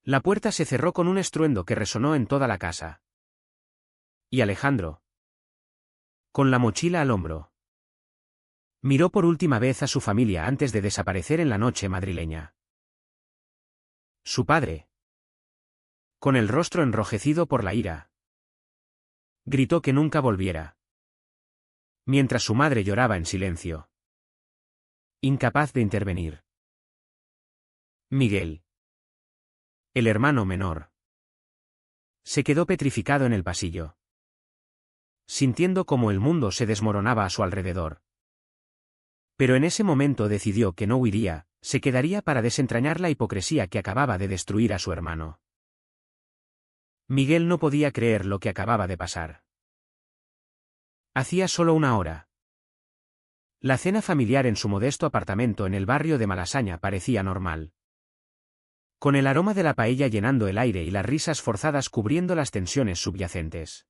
La puerta se cerró con un estruendo que resonó en toda la casa. Y Alejandro, con la mochila al hombro, miró por última vez a su familia antes de desaparecer en la noche madrileña. Su padre, con el rostro enrojecido por la ira, gritó que nunca volviera, mientras su madre lloraba en silencio, incapaz de intervenir. Miguel, el hermano menor, se quedó petrificado en el pasillo, sintiendo cómo el mundo se desmoronaba a su alrededor. Pero en ese momento decidió que no huiría, se quedaría para desentrañar la hipocresía que acababa de destruir a su hermano. Miguel no podía creer lo que acababa de pasar. Hacía solo una hora. La cena familiar en su modesto apartamento en el barrio de Malasaña parecía normal. Con el aroma de la paella llenando el aire y las risas forzadas cubriendo las tensiones subyacentes.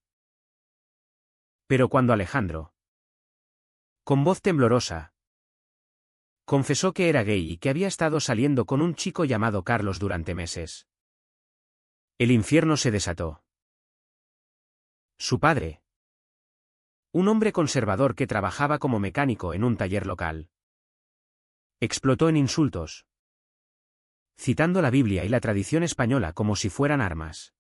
Pero cuando Alejandro, con voz temblorosa, confesó que era gay y que había estado saliendo con un chico llamado Carlos durante meses, el infierno se desató. Su padre, un hombre conservador que trabajaba como mecánico en un taller local, explotó en insultos, citando la Biblia y la tradición española como si fueran armas.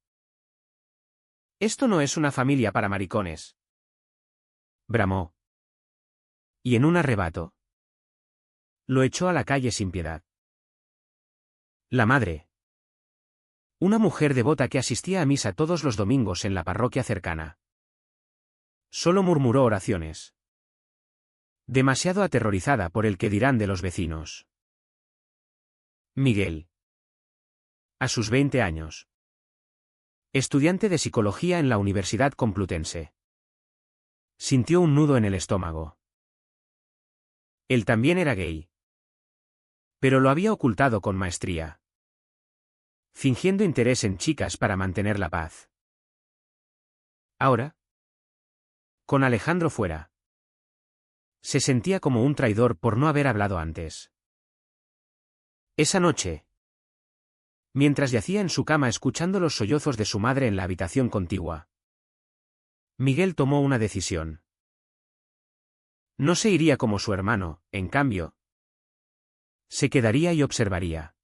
«Esto no es una familia para maricones», bramó. Y en un arrebato, lo echó a la calle sin piedad. La madre, una mujer devota que asistía a misa todos los domingos en la parroquia cercana, solo murmuró oraciones, demasiado aterrorizada por el que dirán de los vecinos. Miguel, a sus 20 años, estudiante de psicología en la Universidad Complutense, sintió un nudo en el estómago. Él también era gay, pero lo había ocultado con maestría, fingiendo interés en chicas para mantener la paz. Ahora, con Alejandro fuera, se sentía como un traidor por no haber hablado antes. Esa noche, mientras yacía en su cama escuchando los sollozos de su madre en la habitación contigua, Miguel tomó una decisión. No se iría como su hermano, en cambio, se quedaría y observaría.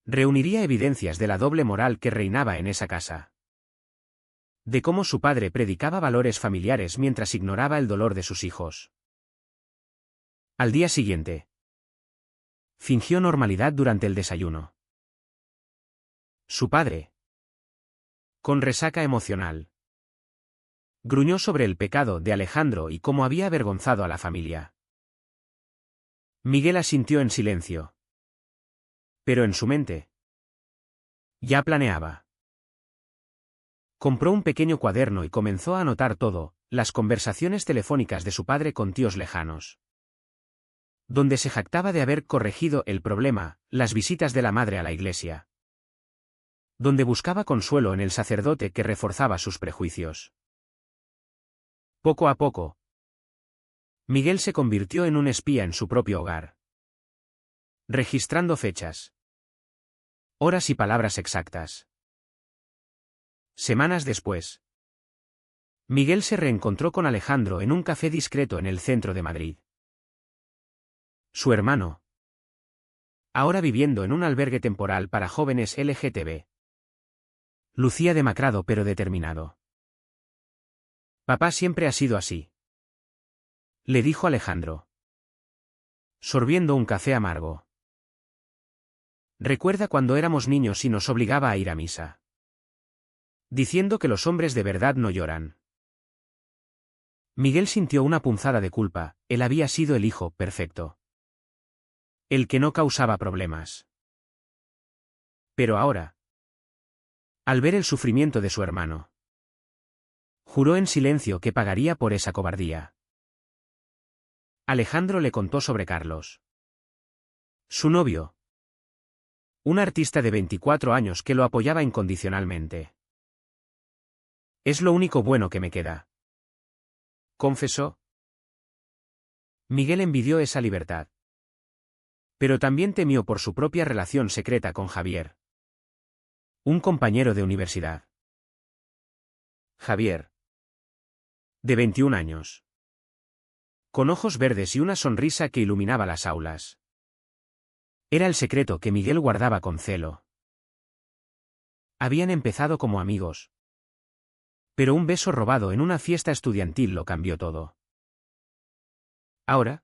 Reuniría evidencias de la doble moral que reinaba en esa casa. De cómo su padre predicaba valores familiares mientras ignoraba el dolor de sus hijos. Al día siguiente, fingió normalidad durante el desayuno. Su padre, con resaca emocional, gruñó sobre el pecado de Alejandro y cómo había avergonzado a la familia. Miguel asintió en silencio. Pero en su mente, ya planeaba. Compró un pequeño cuaderno y comenzó a anotar todo, las conversaciones telefónicas de su padre con tíos lejanos, donde se jactaba de haber corregido el problema, las visitas de la madre a la iglesia, donde buscaba consuelo en el sacerdote que reforzaba sus prejuicios. Poco a poco, Miguel se convirtió en un espía en su propio hogar, registrando fechas, horas y palabras exactas. Semanas después, Miguel se reencontró con Alejandro en un café discreto en el centro de Madrid. Su hermano, ahora viviendo en un albergue temporal para jóvenes LGTB, lucía demacrado pero determinado. Papá siempre ha sido así, le dijo Alejandro, sorbiendo un café amargo. Recuerda cuando éramos niños y nos obligaba a ir a misa, diciendo que los hombres de verdad no lloran. Miguel sintió una punzada de culpa, él había sido el hijo perfecto, el que no causaba problemas. Pero ahora, al ver el sufrimiento de su hermano, juró en silencio que pagaría por esa cobardía. Alejandro le contó sobre Carlos, su novio, un artista de 24 años que lo apoyaba incondicionalmente. Es lo único bueno que me queda, confesó. Miguel envidió esa libertad, pero también temió por su propia relación secreta con Javier. Un compañero de universidad. Javier. De 21 años. Con ojos verdes y una sonrisa que iluminaba las aulas. Era el secreto que Miguel guardaba con celo. Habían empezado como amigos. Pero un beso robado en una fiesta estudiantil lo cambió todo. Ahora,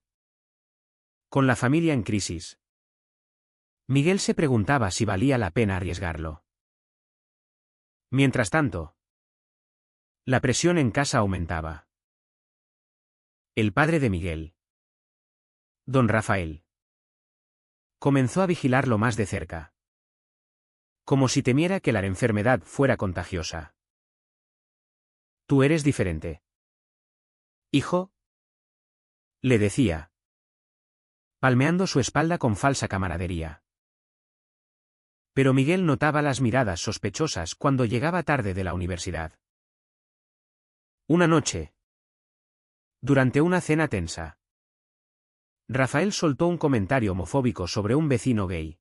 con la familia en crisis, Miguel se preguntaba si valía la pena arriesgarlo. Mientras tanto, la presión en casa aumentaba. El padre de Miguel, don Rafael, comenzó a vigilarlo más de cerca. Como si temiera que la enfermedad fuera contagiosa. Tú eres diferente. Hijo, le decía, palmeando su espalda con falsa camaradería. Pero Miguel notaba las miradas sospechosas cuando llegaba tarde de la universidad. Una noche, durante una cena tensa, Rafael soltó un comentario homofóbico sobre un vecino gay,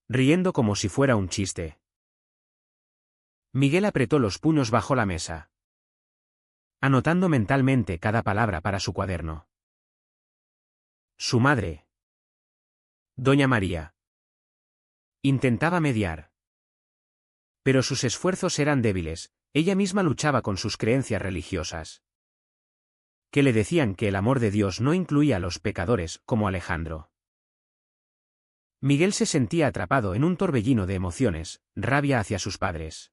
riendo como si fuera un chiste. Miguel apretó los puños bajo la mesa, anotando mentalmente cada palabra para su cuaderno. Su madre, doña María, intentaba mediar. Pero sus esfuerzos eran débiles, ella misma luchaba con sus creencias religiosas, que le decían que el amor de Dios no incluía a los pecadores, como Alejandro. Miguel se sentía atrapado en un torbellino de emociones, rabia hacia sus padres,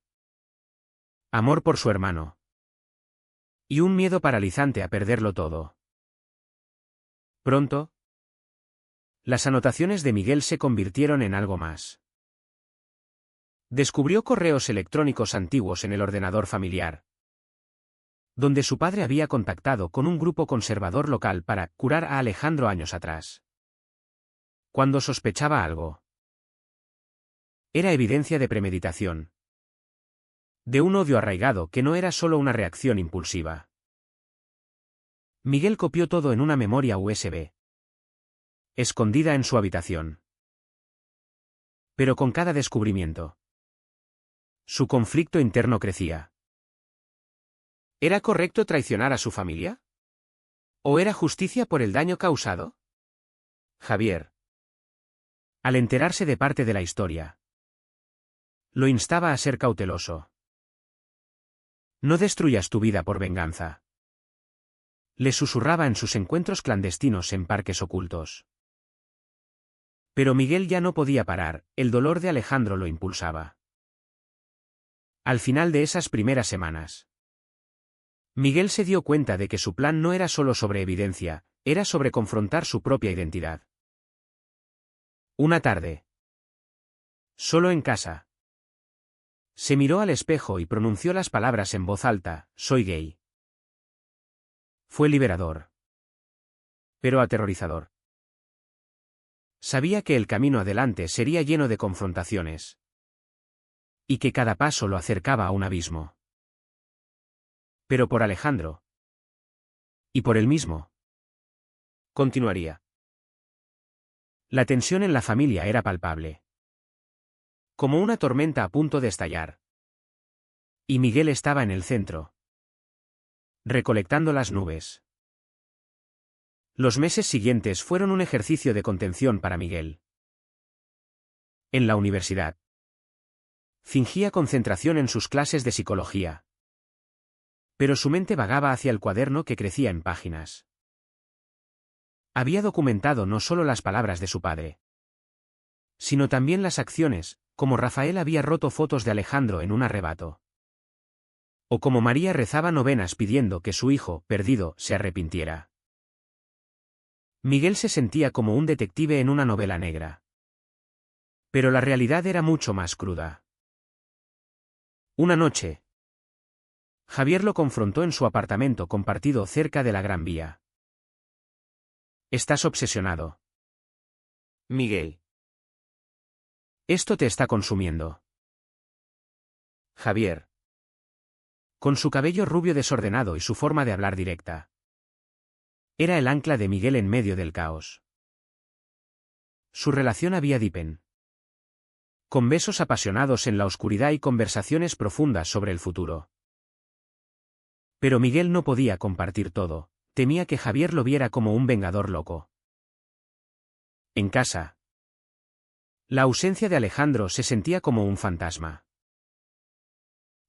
amor por su hermano, y un miedo paralizante a perderlo todo. Pronto, las anotaciones de Miguel se convirtieron en algo más. Descubrió correos electrónicos antiguos en el ordenador familiar, donde su padre había contactado con un grupo conservador local para curar a Alejandro años atrás. Cuando sospechaba algo, era evidencia de premeditación, de un odio arraigado que no era solo una reacción impulsiva. Miguel copió todo en una memoria USB, escondida en su habitación. Pero con cada descubrimiento, su conflicto interno crecía. ¿Era correcto traicionar a su familia? ¿O era justicia por el daño causado? Javier, al enterarse de parte de la historia, lo instaba a ser cauteloso. No destruyas tu vida por venganza. Le susurraba en sus encuentros clandestinos en parques ocultos. Pero Miguel ya no podía parar, el dolor de Alejandro lo impulsaba. Al final de esas primeras semanas, Miguel se dio cuenta de que su plan no era solo sobre evidencia, era sobre confrontar su propia identidad. Una tarde, solo en casa, se miró al espejo y pronunció las palabras en voz alta: soy gay. Fue liberador, pero aterrorizador. Sabía que el camino adelante sería lleno de confrontaciones, y que cada paso lo acercaba a un abismo. Pero por Alejandro, y por él mismo, continuaría. La tensión en la familia era palpable, como una tormenta a punto de estallar. Y Miguel estaba en el centro, recolectando las nubes. Los meses siguientes fueron un ejercicio de contención para Miguel. En la universidad, fingía concentración en sus clases de psicología, pero su mente vagaba hacia el cuaderno que crecía en páginas. Había documentado no solo las palabras de su padre, sino también las acciones, como Rafael había roto fotos de Alejandro en un arrebato. O como María rezaba novenas pidiendo que su hijo, perdido, se arrepintiera. Miguel se sentía como un detective en una novela negra. Pero la realidad era mucho más cruda. Una noche, Javier lo confrontó en su apartamento compartido cerca de la Gran Vía. Estás obsesionado, Miguel. Esto te está consumiendo. Javier, con su cabello rubio desordenado y su forma de hablar directa, era el ancla de Miguel en medio del caos. Su relación había dipen. Con besos apasionados en la oscuridad y conversaciones profundas sobre el futuro. Pero Miguel no podía compartir todo, temía que Javier lo viera como un vengador loco. En casa. La ausencia de Alejandro se sentía como un fantasma.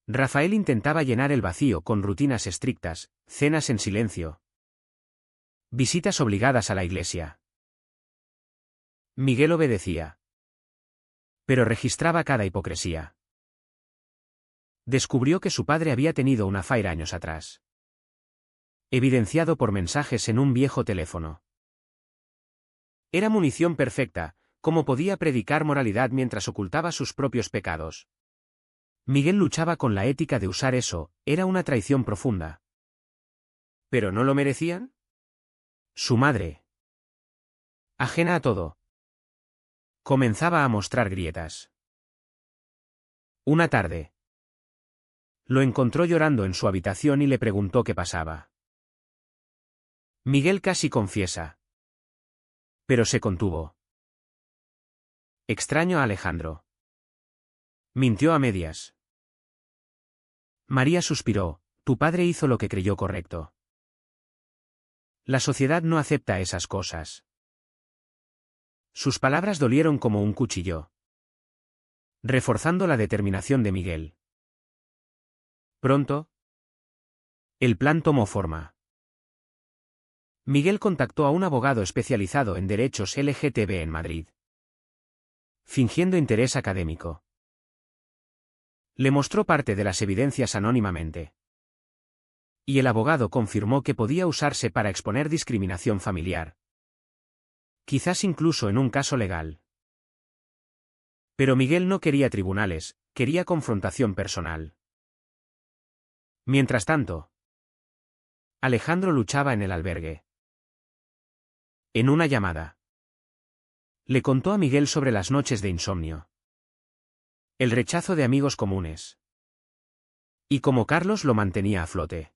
Rafael intentaba llenar el vacío con rutinas estrictas, cenas en silencio, visitas obligadas a la iglesia. Miguel obedecía. Pero registraba cada hipocresía. Descubrió que su padre había tenido una faira años atrás. Evidenciado por mensajes en un viejo teléfono. Era munición perfecta, como podía predicar moralidad mientras ocultaba sus propios pecados. Miguel luchaba con la ética de usar eso, era una traición profunda. ¿Pero no lo merecían? Su madre, ajena a todo, comenzaba a mostrar grietas. Una tarde, lo encontró llorando en su habitación y le preguntó qué pasaba. Miguel casi confiesa. Pero se contuvo. Extraño a Alejandro. Mintió a medias. María suspiró, tu padre hizo lo que creyó correcto. La sociedad no acepta esas cosas. Sus palabras dolieron como un cuchillo, reforzando la determinación de Miguel. Pronto, el plan tomó forma. Miguel contactó a un abogado especializado en derechos LGTB en Madrid. Fingiendo interés académico, le mostró parte de las evidencias anónimamente. Y el abogado confirmó que podía usarse para exponer discriminación familiar. Quizás incluso en un caso legal. Pero Miguel no quería tribunales, quería confrontación personal. Mientras tanto, Alejandro luchaba en el albergue. En una llamada, le contó a Miguel sobre las noches de insomnio. El rechazo de amigos comunes. Y cómo Carlos lo mantenía a flote.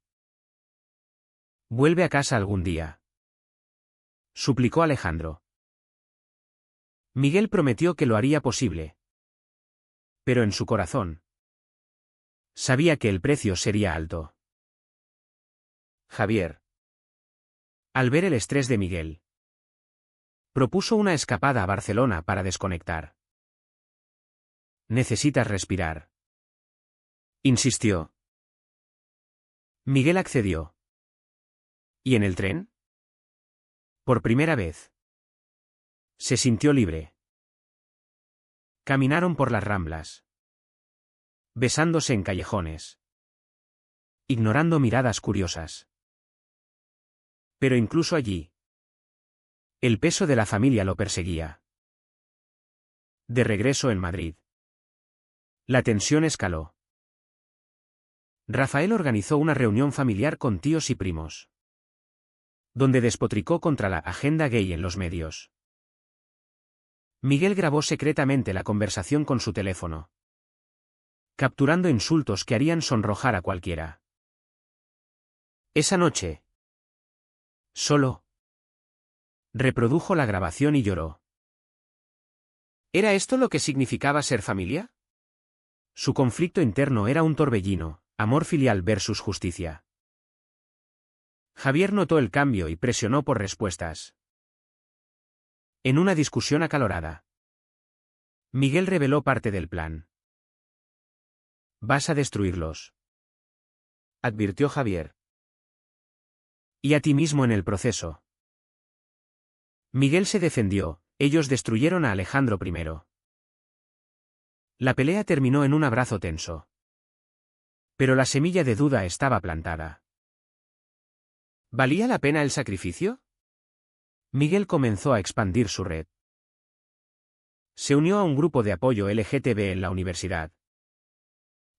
Vuelve a casa algún día, suplicó Alejandro. Miguel prometió que lo haría posible. Pero en su corazón, sabía que el precio sería alto. Javier, al ver el estrés de Miguel, propuso una escapada a Barcelona para desconectar. Necesitas respirar, insistió. Miguel accedió. ¿Y en el tren? Por primera vez, se sintió libre. Caminaron por las Ramblas, besándose en callejones, ignorando miradas curiosas. Pero incluso allí, el peso de la familia lo perseguía. De regreso en Madrid, la tensión escaló. Rafael organizó una reunión familiar con tíos y primos, donde despotricó contra la agenda gay en los medios. Miguel grabó secretamente la conversación con su teléfono, capturando insultos que harían sonrojar a cualquiera. Esa noche, solo, reprodujo la grabación y lloró. ¿Era esto lo que significaba ser familia? Su conflicto interno era un torbellino, amor filial versus justicia. Javier notó el cambio y presionó por respuestas. En una discusión acalorada, Miguel reveló parte del plan. Vas a destruirlos, advirtió Javier. Y a ti mismo en el proceso. Miguel se defendió, ellos destruyeron a Alejandro primero. La pelea terminó en un abrazo tenso. Pero la semilla de duda estaba plantada. ¿Valía la pena el sacrificio? Miguel comenzó a expandir su red. Se unió a un grupo de apoyo LGTB en la universidad,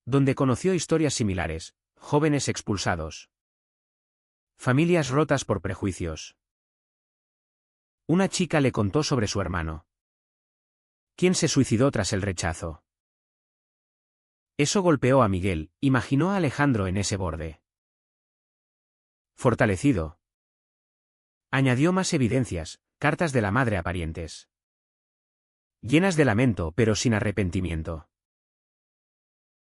donde conoció historias similares, jóvenes expulsados, familias rotas por prejuicios. Una chica le contó sobre su hermano, quien se suicidó tras el rechazo. Eso golpeó a Miguel, imaginó a Alejandro en ese borde. Fortalecido, añadió más evidencias, cartas de la madre a parientes. llenas de lamento pero sin arrepentimiento.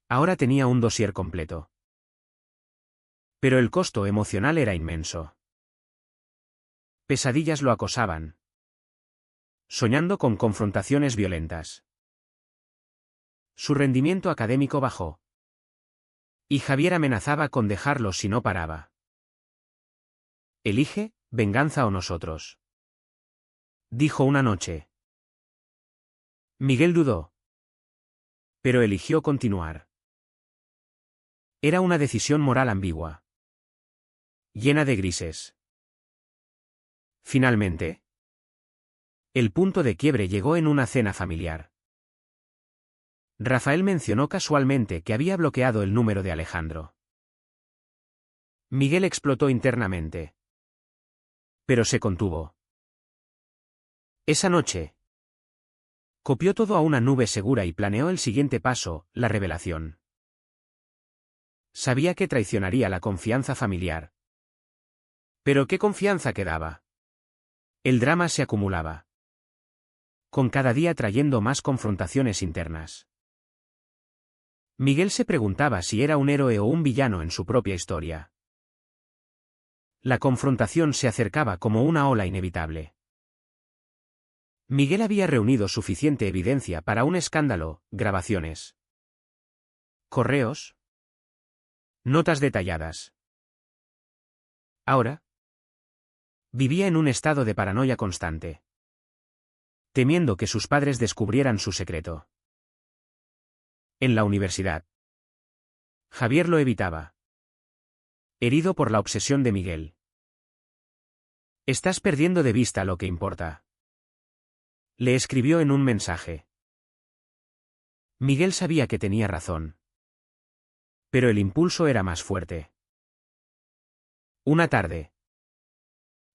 Ahora tenía un dossier completo. Pero el costo emocional era inmenso. Pesadillas lo acosaban, soñando con confrontaciones violentas. Su rendimiento académico bajó. Y Javier amenazaba con dejarlo si no paraba. «Elige, venganza o nosotros», dijo una noche. Miguel dudó. Pero eligió continuar. Era una decisión moral ambigua, llena de grises. Finalmente, el punto de quiebre llegó en una cena familiar. Rafael mencionó casualmente que había bloqueado el número de Alejandro. Miguel explotó internamente. Pero se contuvo. Esa noche, copió todo a una nube segura y planeó el siguiente paso, la revelación. Sabía que traicionaría la confianza familiar. Pero ¿qué confianza quedaba? El drama se acumulaba, con cada día trayendo más confrontaciones internas. Miguel se preguntaba si era un héroe o un villano en su propia historia. La confrontación se acercaba como una ola inevitable. Miguel había reunido suficiente evidencia para un escándalo, grabaciones, correos, notas detalladas. Ahora, vivía en un estado de paranoia constante, temiendo que sus padres descubrieran su secreto. En la universidad, Javier lo evitaba, herido por la obsesión de Miguel. «Estás perdiendo de vista lo que importa», le escribió en un mensaje. Miguel sabía que tenía razón. Pero el impulso era más fuerte. Una tarde,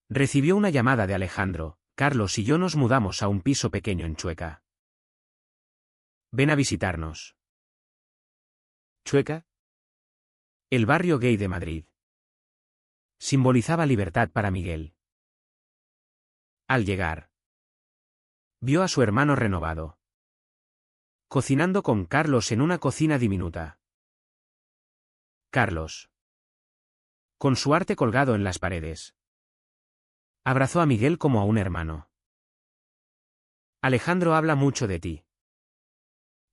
recibió una llamada de Alejandro: «Carlos y yo nos mudamos a un piso pequeño en Chueca. Ven a visitarnos». ¿Chueca? El barrio gay de Madrid. Simbolizaba libertad para Miguel. Al llegar, vio a su hermano renovado, cocinando con Carlos en una cocina diminuta. Carlos, con su arte colgado en las paredes, abrazó a Miguel como a un hermano. «Alejandro habla mucho de ti»,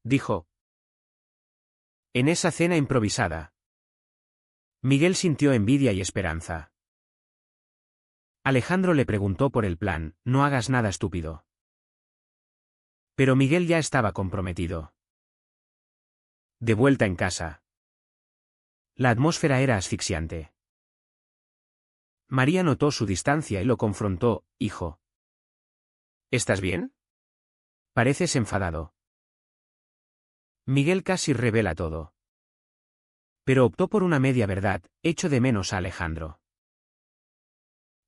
dijo. En esa cena improvisada, Miguel sintió envidia y esperanza. Alejandro le preguntó por el plan: «No hagas nada estúpido». Pero Miguel ya estaba comprometido. De vuelta en casa, la atmósfera era asfixiante. María notó su distancia y lo confrontó: «Hijo, ¿estás bien? Pareces enfadado». Miguel casi revela todo. Pero optó por una media verdad: «Echo de menos a Alejandro».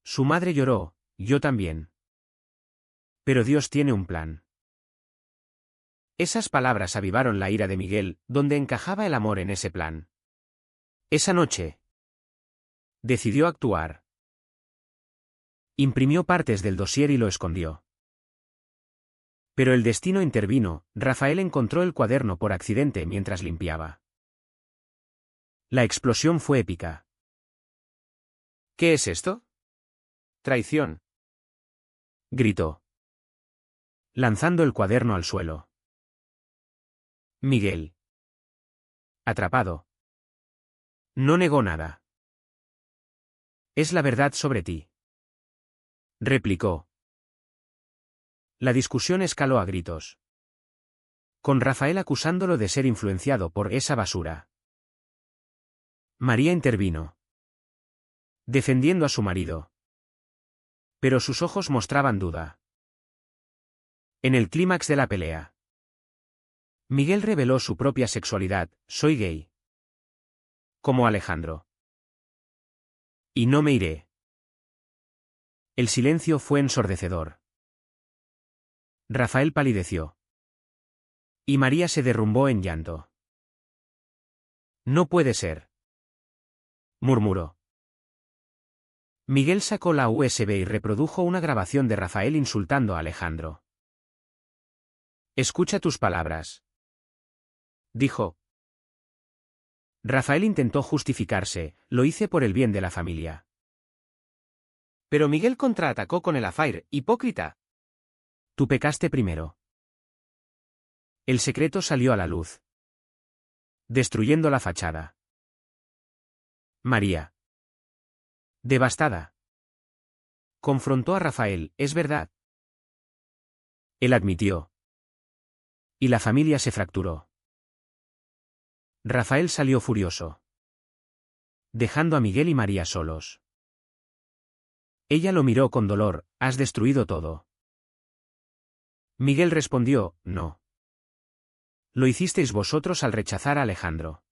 Su madre lloró: «Yo también. Pero Dios tiene un plan». Esas palabras avivaron la ira de Miguel: ¿dónde encajaba el amor en ese plan? Esa noche, decidió actuar. Imprimió partes del dossier y lo escondió. Pero el destino intervino: Rafael encontró el cuaderno por accidente mientras limpiaba. La explosión fue épica. «¿Qué es esto? Traición», gritó, lanzando el cuaderno al suelo. Miguel, atrapado, no negó nada. «Es la verdad sobre ti», replicó. La discusión escaló a gritos, con Rafael acusándolo de ser influenciado por esa basura. María intervino, defendiendo a su marido. Pero sus ojos mostraban duda. En el clímax de la pelea, Miguel reveló su propia sexualidad: «Soy gay, como Alejandro. Y no me iré». El silencio fue ensordecedor. Rafael palideció. Y María se derrumbó en llanto. «No puede ser», murmuró. Miguel sacó la USB y reprodujo una grabación de Rafael insultando a Alejandro. Escucha tus palabras, dijo. Rafael intentó justificarse, lo hice por el bien de la familia. Pero Miguel contraatacó con el affair, hipócrita. Tú pecaste primero. El secreto salió a la luz, destruyendo la fachada. María, devastada, confrontó a Rafael, ¿es verdad? Él admitió. Y la familia se fracturó. Rafael salió furioso, dejando a Miguel y María solos. Ella lo miró con dolor, has destruido todo. Miguel respondió, no. Lo hicisteis vosotros al rechazar a Alejandro.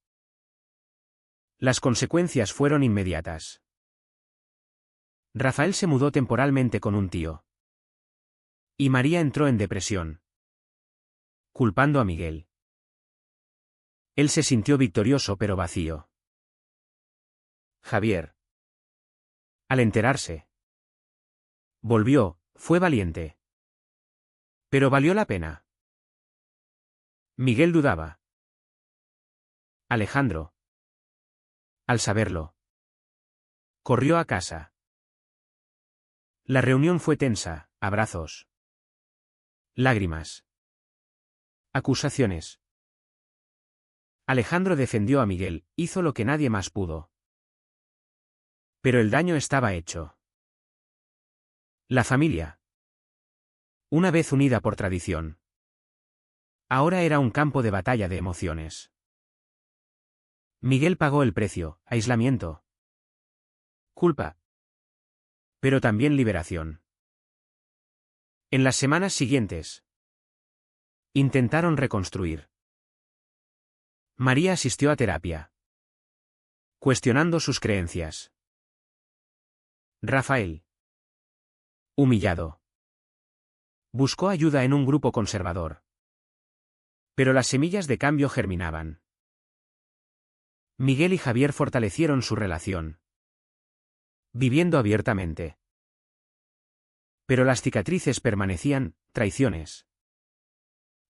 Las consecuencias fueron inmediatas. Rafael se mudó temporalmente con un tío. Y María entró en depresión, culpando a Miguel. Él se sintió victorioso pero vacío. Javier, al enterarse, volvió, fue valiente. Pero valió la pena. Miguel dudaba. Alejandro, al saberlo, corrió a casa. La reunión fue tensa, abrazos, lágrimas, acusaciones. Alejandro defendió a Miguel, hizo lo que nadie más pudo. Pero el daño estaba hecho. La familia, una vez unida por tradición, ahora era un campo de batalla de emociones. Miguel pagó el precio, aislamiento, culpa, pero también liberación. En las semanas siguientes, intentaron reconstruir. María asistió a terapia, cuestionando sus creencias. Rafael, humillado, buscó ayuda en un grupo conservador. Pero las semillas de cambio germinaban. Miguel y Javier fortalecieron su relación, viviendo abiertamente. Pero las cicatrices permanecían, traiciones,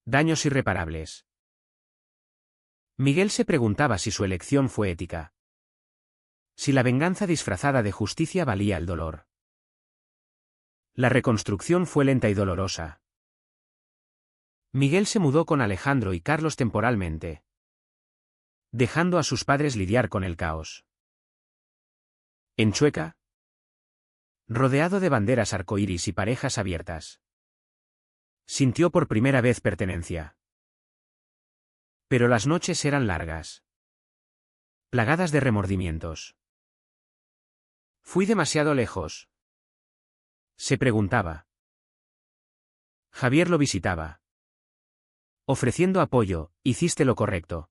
daños irreparables. Miguel se preguntaba si su elección fue ética. Si la venganza disfrazada de justicia valía el dolor. La reconstrucción fue lenta y dolorosa. Miguel se mudó con Alejandro y Carlos temporalmente, dejando a sus padres lidiar con el caos. En Chueca, rodeado de banderas arcoíris y parejas abiertas, sintió por primera vez pertenencia. Pero las noches eran largas, plagadas de remordimientos. Fui demasiado lejos, se preguntaba. Javier lo visitaba, ofreciendo apoyo, hiciste lo correcto.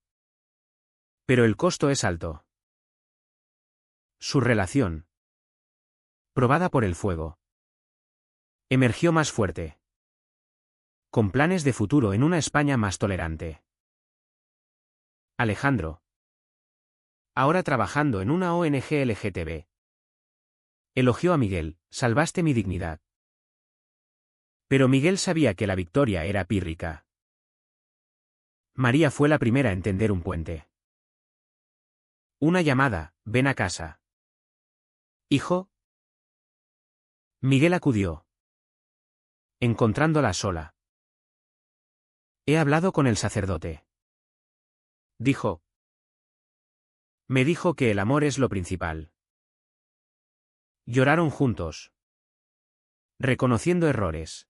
Pero el costo es alto. Su relación, probada por el fuego, emergió más fuerte, con planes de futuro en una España más tolerante. Alejandro, ahora trabajando en una ONG LGTB, elogió a Miguel, salvaste mi dignidad. Pero Miguel sabía que la victoria era pírrica. María fue la primera a entender un puente. Una llamada, ven a casa. Hijo. Miguel acudió, encontrándola sola. He hablado con el sacerdote, dijo. Me dijo que el amor es lo principal. Lloraron juntos, reconociendo errores.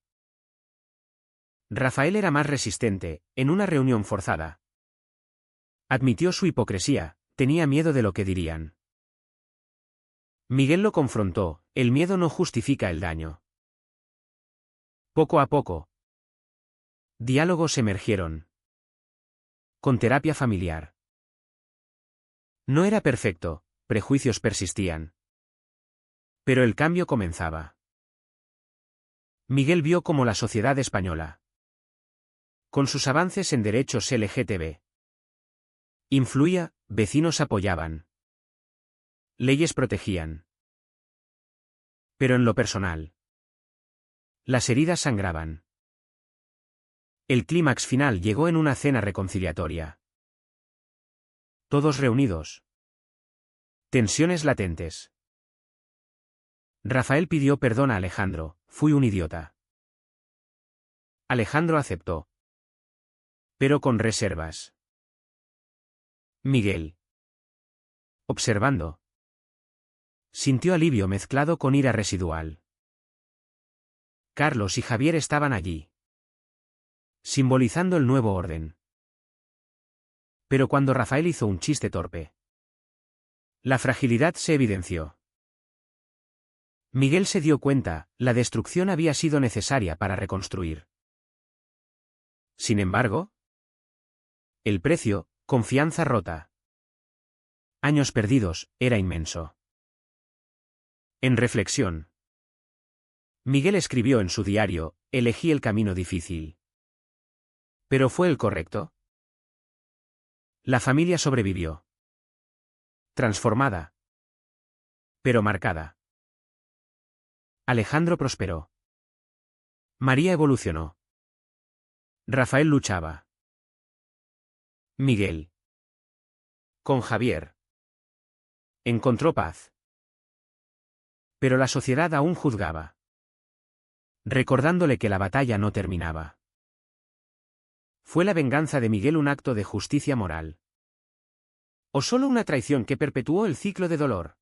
Rafael era más resistente, en una reunión forzada. Admitió su hipocresía, tenía miedo de lo que dirían. Miguel lo confrontó, el miedo no justifica el daño. Poco a poco, diálogos emergieron. Con terapia familiar. No era perfecto, prejuicios persistían. Pero el cambio comenzaba. Miguel vio cómo la sociedad española, con sus avances en derechos LGTB, influía, vecinos apoyaban. Leyes protegían. Pero en lo personal, las heridas sangraban. El clímax final llegó en una cena reconciliatoria. Todos reunidos. Tensiones latentes. Rafael pidió perdón a Alejandro: fui un idiota. Alejandro aceptó, pero con reservas. Miguel, observando, sintió alivio mezclado con ira residual. Carlos y Javier estaban allí, simbolizando el nuevo orden. Pero cuando Rafael hizo un chiste torpe, la fragilidad se evidenció. Miguel se dio cuenta: la destrucción había sido necesaria para reconstruir. Sin embargo, el precio, confianza rota, años perdidos, era inmenso. En reflexión, Miguel escribió en su diario: elegí el camino difícil. ¿Pero fue el correcto? La familia sobrevivió. Transformada, pero marcada. Alejandro prosperó. María evolucionó. Rafael luchaba. Miguel, con Javier, encontró paz. Pero la sociedad aún juzgaba, recordándole que la batalla no terminaba. ¿Fue la venganza de Miguel un acto de justicia moral? ¿O solo una traición que perpetuó el ciclo de dolor?